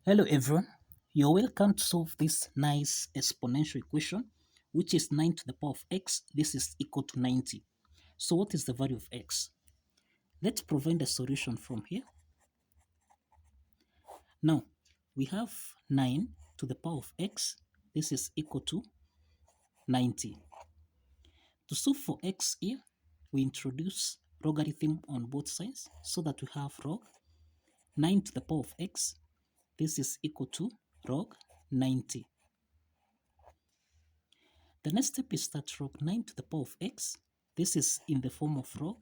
Hello everyone, you're welcome to solve this nice exponential equation which is 9 to the power of x. This is equal to 90. So what is the value of x? Let's provide a solution from here. Now we have 9 to the power of x. This is equal to 90. To solve for x here, we introduce logarithm on both sides so that we have log 9 to the power of x. This is equal to log 90. The next step is that log 9 to the power of x, this is in the form of log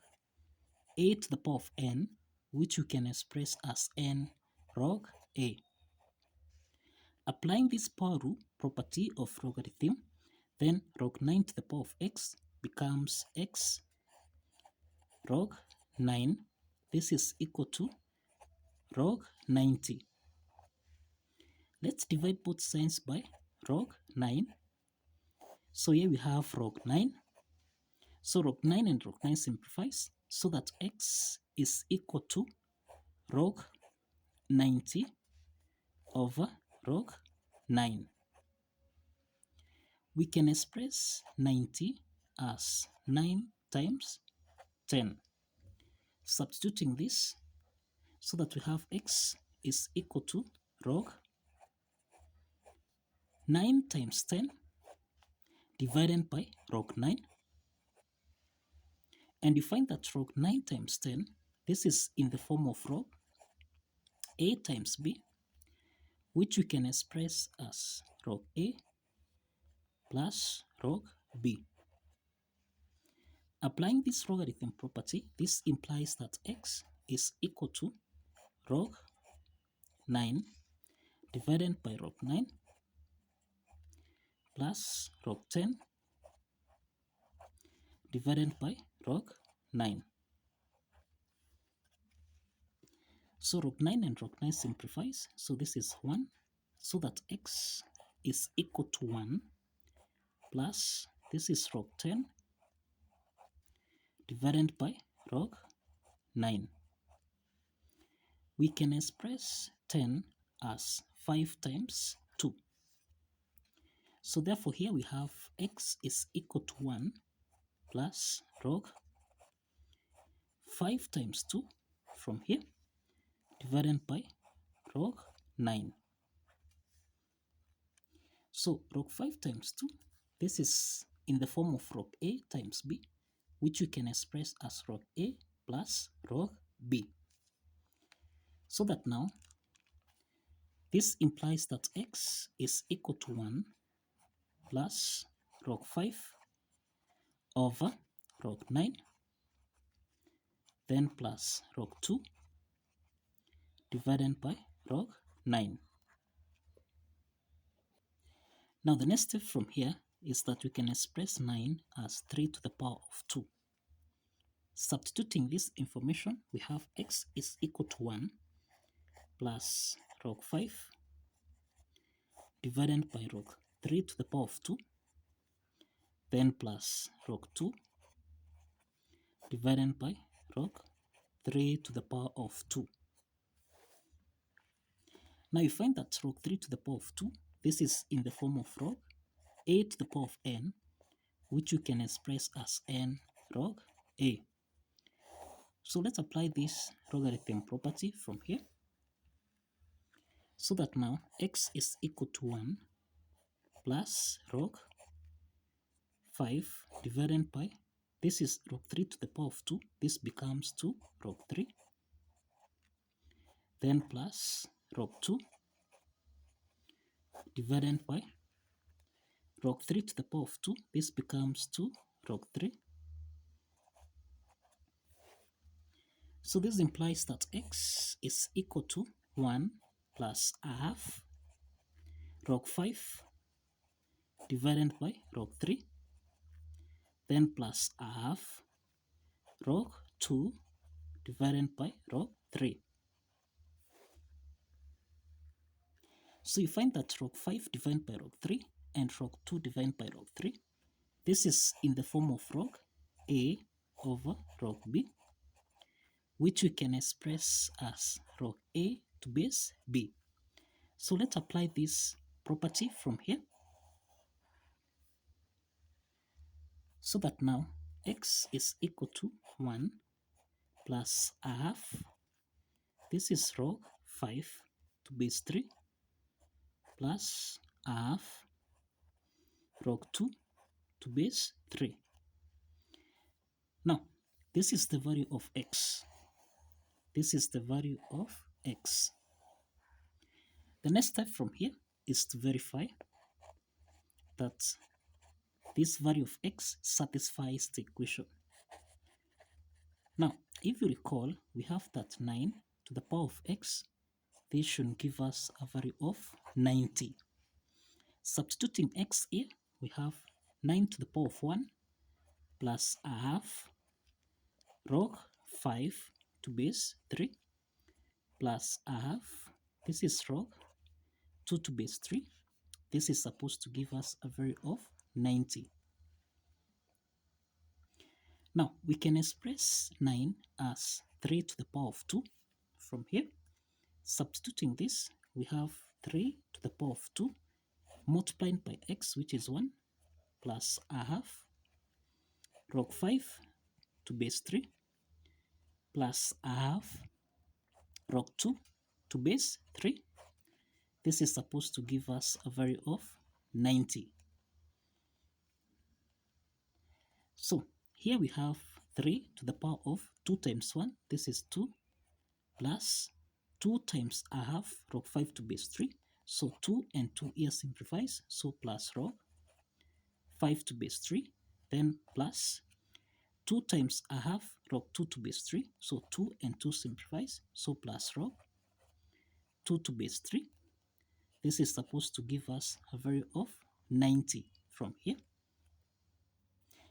a to the power of n, which you can express as n log a. Applying this power rule property of logarithm, then log 9 to the power of x becomes x log 9. This is equal to log 90. Let's divide both sides by log 9. So here we have log 9. So log 9 and log 9 simplifies so that x is equal to log 90 over log 9. We can express 90 as 9 times 10. Substituting this so that we have x is equal to log 9 times 10 divided by log 9. And you find that log 9 times 10, this is in the form of log a times b, which we can express as log a plus log b. Applying this logarithm property, this implies that x is equal to log 9 divided by log 9 plus log 10 divided by log 9. So log 9 and log 9 simplifies, so this is 1, so that x is equal to 1 plus this is log 10 divided by log 9. We can express 10 as 5 times 2. So therefore here we have x is equal to 1 plus log 5 times 2 from here divided by log 9. So log 5 times 2, this is in the form of log a times b, which we can express as log a plus log b. So that now, this implies that x is equal to 1 plus log 5 over log 9, then plus log 2 divided by log 9. Now the next step from here is that we can express 9 as 3 to the power of 2. Substituting this information, we have x is equal to 1 plus log 5 divided by log 3 to the power of 2, then plus log 2 divided by log 3 to the power of 2. Now you find that log 3 to the power of 2, this is in the form of log a to the power of n, which you can express as n log a. So let's apply this logarithm property from here, so that now x is equal to 1 plus log 5 divided by, this is log 3 to the power of 2, this becomes 2 log 3, then plus log 2 divided by log 3 to the power of 2, this becomes 2 log 3. So this implies that x is equal to 1 plus half log 5 divided by log 3, then plus half log 2 divided by log 3. So you find that log 5 divided by log 3 and log 2 divided by log 3, this is in the form of log a over log b, which we can express as log a to base b. So let's apply this property from here. So that now x is equal to 1 plus a half. This is log 5 to base 3 plus a half log 2 to base 3. Now, this is the value of x. This is the value of x. The next step from here is to verify that this value of x satisfies the equation. Now, if you recall, we have that 9 to the power of x. This should give us a value of 90. Substituting x here, we have 9 to the power of 1 plus a half log 5 to base 3 plus a half. This is log 2 to base 3. This is supposed to give us a value of 90. Now, we can express 9 as 3 to the power of 2 from here. Substituting this, we have 3 to the power of 2 multiplied by x, which is 1, plus a half log 5 to base 3 plus a half log 2 to base 3. This is supposed to give us a value of 90. So here we have 3 to the power of 2 times 1. This is 2 plus 2 times a half log 5 to base 3. So 2 and 2 here simplifies. So plus log 5 to base 3. Then plus 2 times a half log 2 to base 3. So 2 and 2 simplifies. So plus log 2 to base 3. This is supposed to give us a value of 90 from here.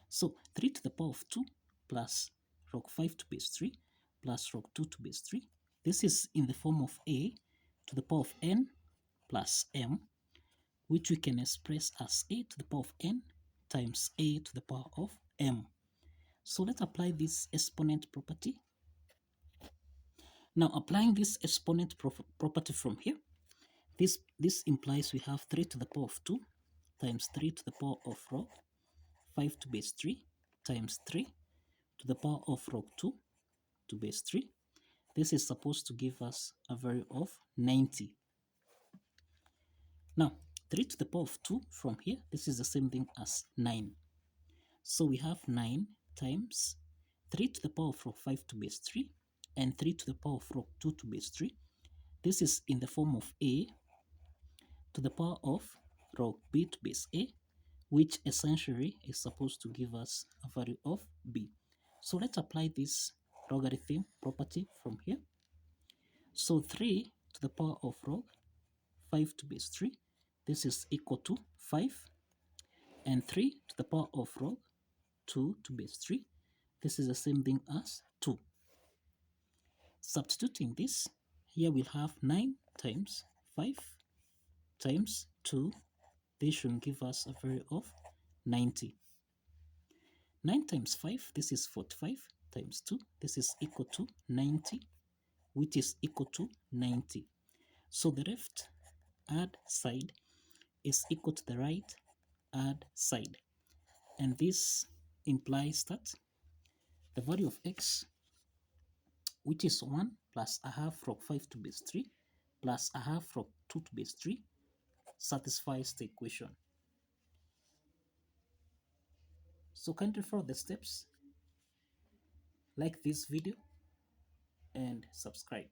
So 3 to the power of 2 plus log 5 to base 3 plus log 2 to base 3. This is in the form of a to the power of n plus m, which we can express as a to the power of n times a to the power of m. So let's apply this exponent property. Now, applying this exponent property from here, this implies we have 3 to the power of 2 times 3 to the power of log 5 to base 3 times 3 to the power of log 2 to base 3. This is supposed to give us a value of 90. Now, 3 to the power of 2 from here, this is the same thing as 9. So we have 9 times 3 to the power of log 5 to base 3 and 3 to the power of log 2 to base 3. This is in the form of a to the power of log b to base a, which essentially is supposed to give us a value of b. So let's apply this logarithm property from here. So 3 to the power of log 5 to base 3, this is equal to 5, and 3 to the power of log 2 to base 3, this is the same thing as 2. Substituting this, here we'll have 9 times 5 times 2. This should give us a value of 90. 9 times 5, this is 45, times 2, this is equal to 90, which is equal to 90. So the left add side is equal to the right add side. And this implies that the value of x, which is 1 plus a half log 5 to base 3 plus a half log 2 to base 3, satisfies the equation. So kindly follow the steps, like this video, and subscribe.